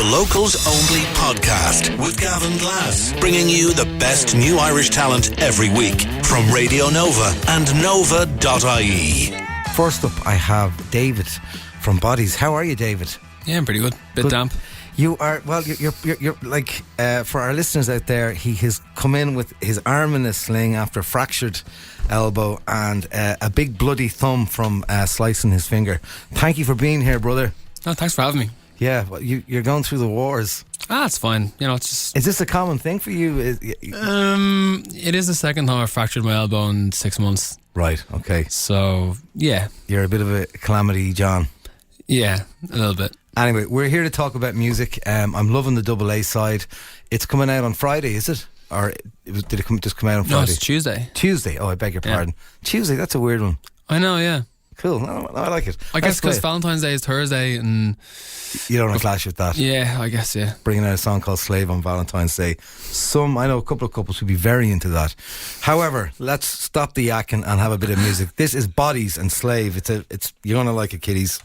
the Locals Only podcast with Gavin Glass, bringing you the best new Irish talent every week from Radio Nova and nova.ie. First up, I have David from Bodies. How are you, David? Yeah, I'm pretty good. Bit damp. You are, well, you're like, for our listeners out there, he has come in with his arm in a sling after a fractured elbow and a big bloody thumb from slicing his finger. Thank you for being here, brother. Oh, thanks for having me. Yeah, well, you're going through the wars. It's fine. You know, it's just... Is this a common thing for you? It is the second time I fractured my elbow in 6 months. Right, okay. So, yeah. You're a bit of a calamity, John. Yeah, a little bit. Anyway, we're here to talk about music. I'm loving the double A side. It's coming out on Friday, is it? Or did it just come out on Friday? No, it's Tuesday. Tuesday. Oh, I beg your pardon. Tuesday, that's a weird one. I know, yeah. Cool. No, I like it. I guess because Valentine's Day is Thursday and... You don't want to clash with that. Yeah, I guess, yeah. Bringing out a song called Slave on Valentine's Day. I know a couple of couples would be very into that. However, let's stop the yakking and have a bit of music. This is Bodies and Slave. You're going to like it, kiddies.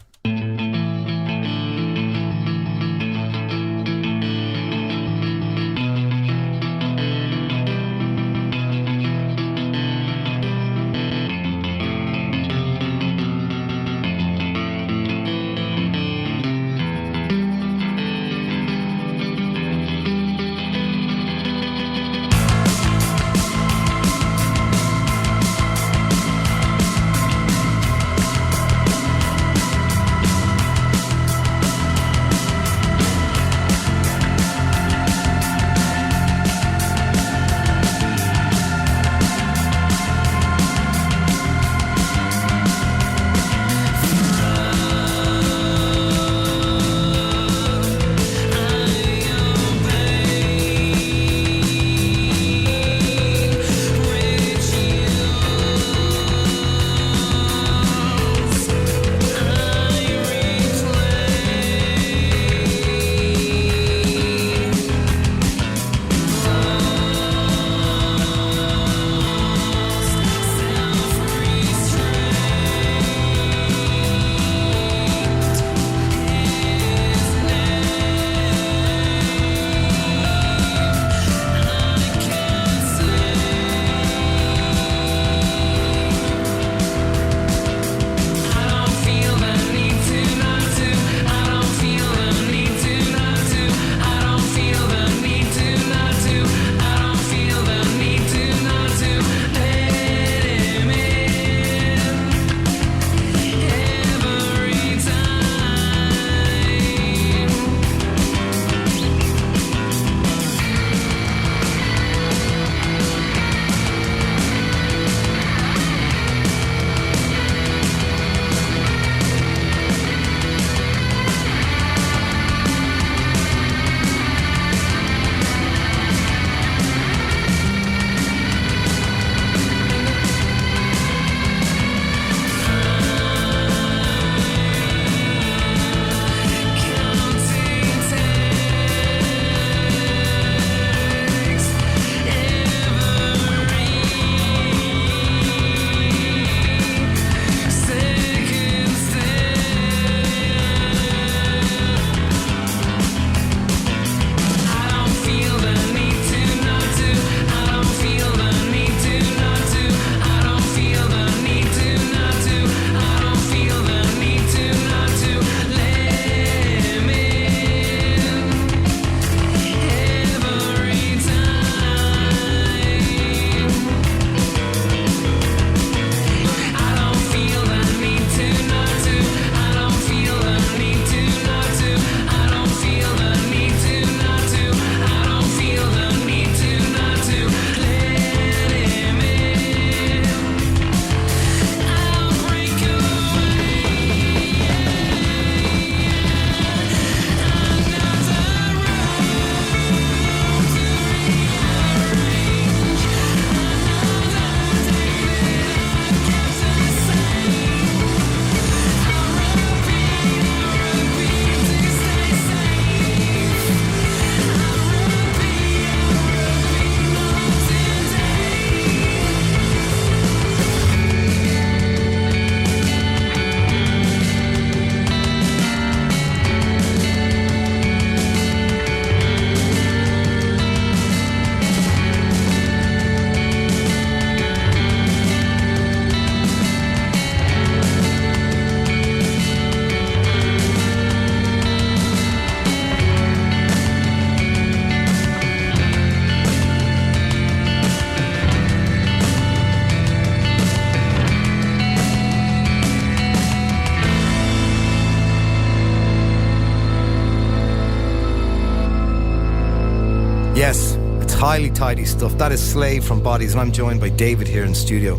Yes, it's highly tidy stuff. That is Slave from Bodies, and I'm joined by David here in studio.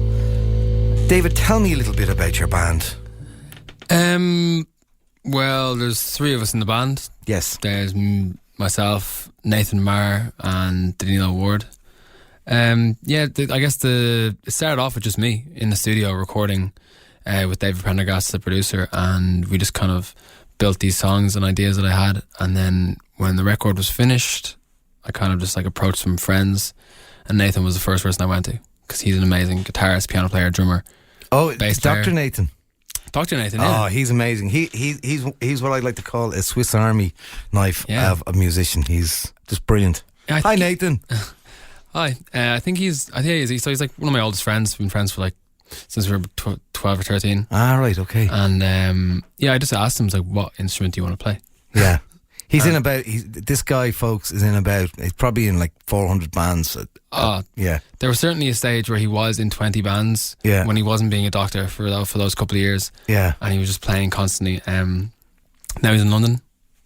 David, tell me a little bit about your band. Well, there's three of us in the band. Yes. There's myself, Nathan Marr, and Danilo Ward. I guess it started off with just me in the studio recording with David Prendergast, the producer, and we just kind of built these songs and ideas that I had. And then when the record was finished, I kind of just like approached some friends, and Nathan was the first person I went to because he's an amazing guitarist, piano player, drummer. Oh, it's Dr. Nathan. Dr. Nathan, yeah. Oh, he's amazing. He's what I'd like to call a Swiss Army knife of a musician. He's just brilliant. Yeah, Hi, Nathan. Hi. I think he's like one of my oldest friends. We've been friends for since we were 12 or 13. Ah, right, okay. And I just asked him, what instrument do you want to play? Yeah. This guy, folks, he's probably in 400 bands. Yeah. There was certainly a stage where he was in 20 bands when he wasn't being a doctor for those couple of years. Yeah. And he was just playing constantly. Now he's in London.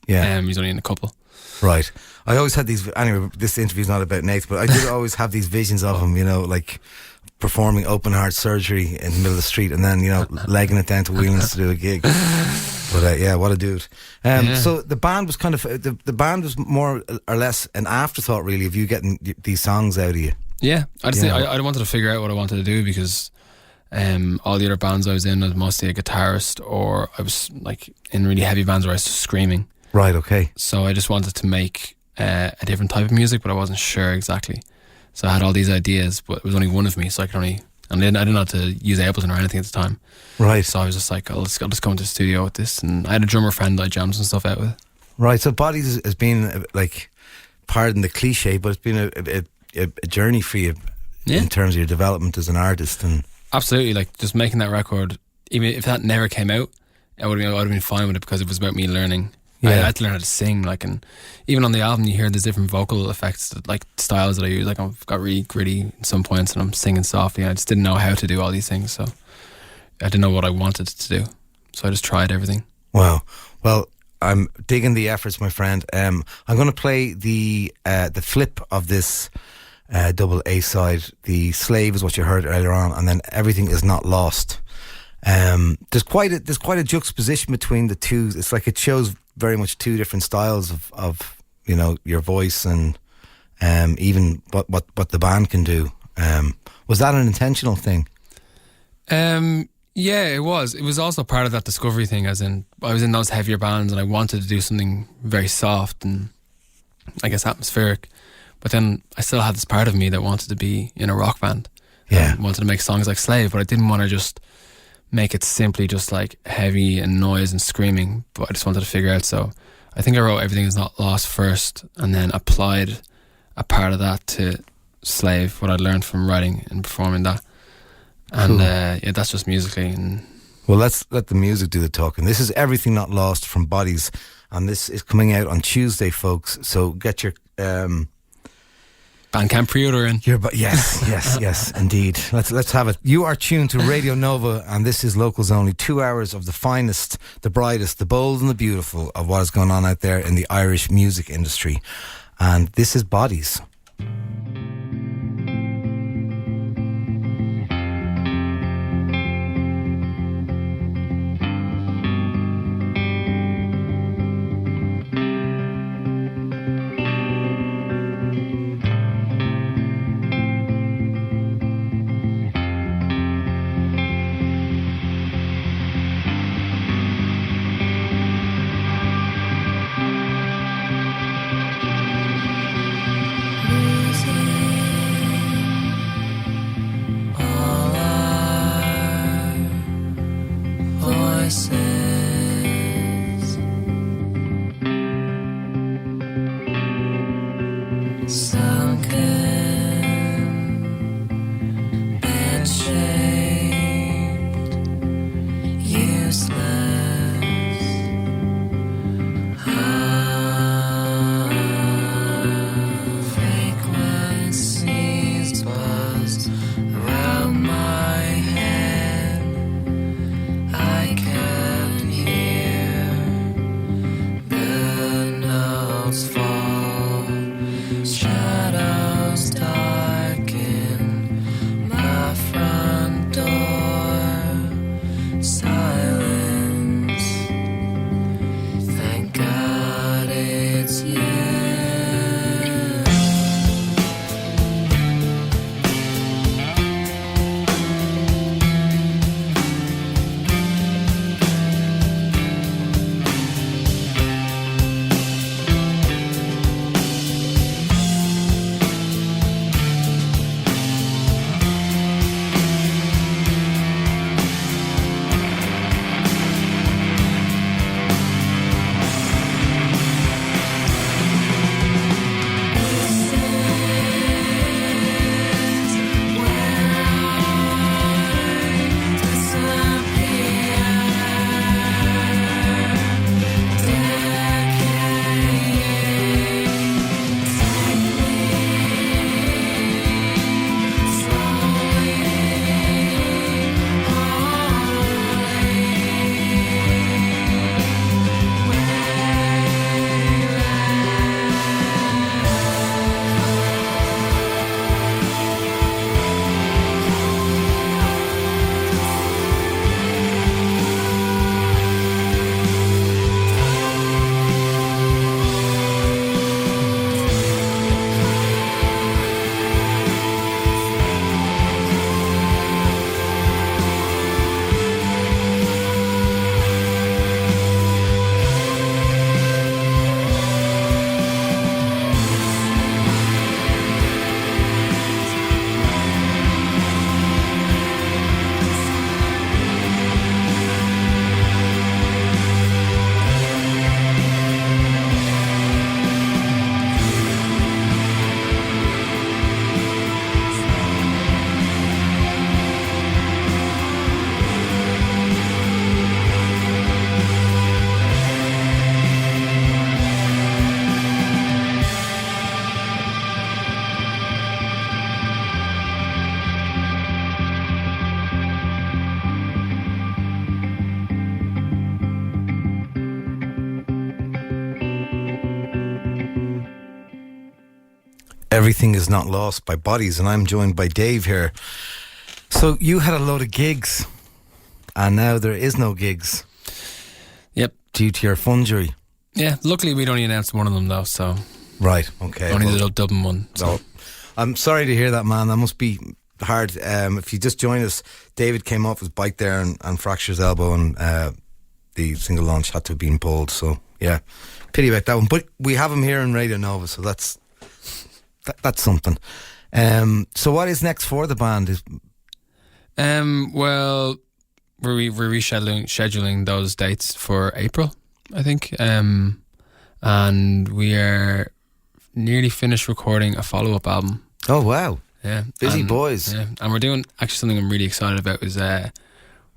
Yeah. He's only in a couple. Right. I always had these, anyway, this interview's not about Nate, but I did always have these visions of him, performing open heart surgery in the middle of the street and then, legging it down to Whelan's to do a gig. But what a dude. So the band was kind of, the band was more or less an afterthought really of you getting these songs out of you. Yeah. I wanted to figure out what I wanted to do because all the other bands I was in, I was mostly a guitarist, or I was in really heavy bands where I was just screaming. Right, okay. So I just wanted to make a different type of music, but I wasn't sure exactly. So I had all these ideas, but it was only one of me, so I didn't have to use Ableton or anything at the time. Right. So I was just I'll just go into the studio with this, and I had a drummer friend that I jammed some stuff out with. Right, so Bodies has been, pardon the cliche, but it's been a journey for you in terms of your development as an artist. And absolutely, just making that record, even if that never came out, I would have been fine with it because it was about me learning. Yeah. I had to learn how to sing, and even on the album you hear there's different vocal effects, styles that I use. I've got really gritty at some points and I'm singing softly, and I just didn't know how to do all these things, so I didn't know what I wanted to do, so I just tried everything. Wow. Well, I'm digging the efforts, my friend. I'm going to play the flip of this double A side. The Slave is what you heard earlier on, and then Everything Is Not Lost. There's quite a juxtaposition between the two. It's it shows very much two different styles of your voice and even what the band can do. Was that an intentional thing? Yeah, it was. It was also part of that discovery thing, as in I was in those heavier bands and I wanted to do something very soft and I guess atmospheric, but then I still had this part of me that wanted to be in a rock band. Yeah, wanted to make songs like Slave, but I didn't want to just make it simply just heavy and noise and screaming, but I just wanted to figure out. So I think I wrote Everything Is Not Lost first and then applied a part of that to Slave, what I'd learned from writing and performing that. And cool. That's just musically. And well, let's let the music do the talking. This is Everything Not Lost from Bodies, and this is coming out on Tuesday, folks, so get your Bandcamp pre-order in. Yes, indeed. Let's have it. You are tuned to Radio Nova, and this is Locals Only. 2 hours of the finest, the brightest, the bold and the beautiful of what is going on out there in the Irish music industry. And this is Bodies. Fall, Everything is Not Lost by Bodies, and I'm joined by Dave here. So you had a load of gigs, and now there is no gigs. Yep. Due to your fungery. Yeah, luckily we'd only announced one of them though, so... Right, okay. Only the Dublin one. So. I'm sorry to hear that, man. That must be hard. If you just join us, David came off his bike there and fractured his elbow, and the single launch had to have been pulled. So yeah, pity about that one. But we have him here in Radio Nova, so that's something. So what is next for the band? Well, we're rescheduling those dates for April, I think, and we are nearly finished recording a follow-up album. Oh wow! Yeah, busy boys. Yeah, and we're doing actually something I'm really excited about. Is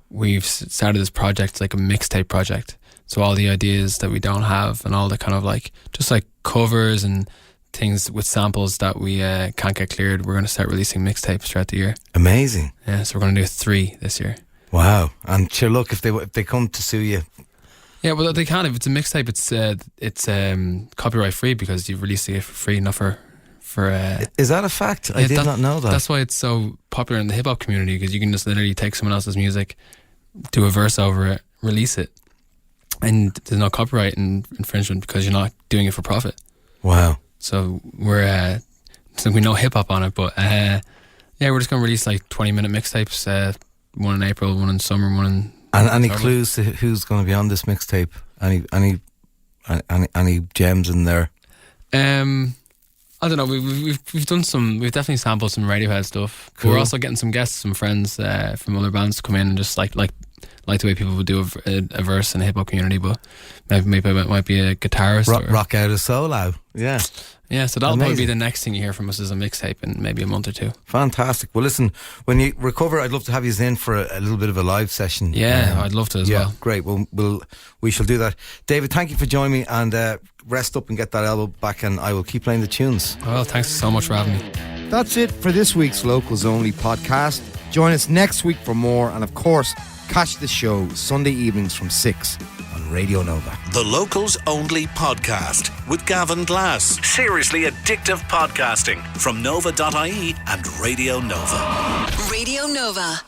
we've started this project, it's like a mixtape project. So all the ideas that we don't have, and all the kind of like just like covers and things with samples that we can't get cleared, we're going to start releasing mixtapes throughout the year. Amazing. Yeah, so we're going to do 3 this year. Wow! And sure, look, if they come to sue you. Yeah, well, they can. If it's a mixtape, it's copyright free because you've released it for free, not for. Is that a fact? I did not know that. That's why it's so popular in the hip hop community, because you can just literally take someone else's music, do a verse over it, release it, and there's no copyright infringement because you're not doing it for profit. Wow. So we're so we know hip hop on it, but yeah, we're just gonna release like 20-minute mixtapes. One in April, one in summer, one in. And any clues to who's going to be on this mixtape? Any gems in there? I don't know. We've done some. We've definitely sampled some Radiohead stuff. Cool. We're also getting some guests, some friends from other bands to come in and just like the way people would do a verse in the hip hop community, but maybe it might be a guitarist. Rock out a solo. Yeah. Yeah, so that'll probably be the next thing you hear from us as a mixtape in maybe a month or 2. Fantastic. Well, listen, when you recover, I'd love to have you in for a little bit of a live session. Yeah, I'd love to as well. Great. Well, we shall do that. David, thank you for joining me, and rest up and get that elbow back, and I will keep playing the tunes. Well, thanks so much for having me. That's it for this week's Locals Only podcast. Join us next week for more, and of course, catch the show Sunday evenings from 6 on Radio Nova. The Locals Only podcast with Gavin Glass. Seriously addictive podcasting from nova.ie and Radio Nova. Radio Nova.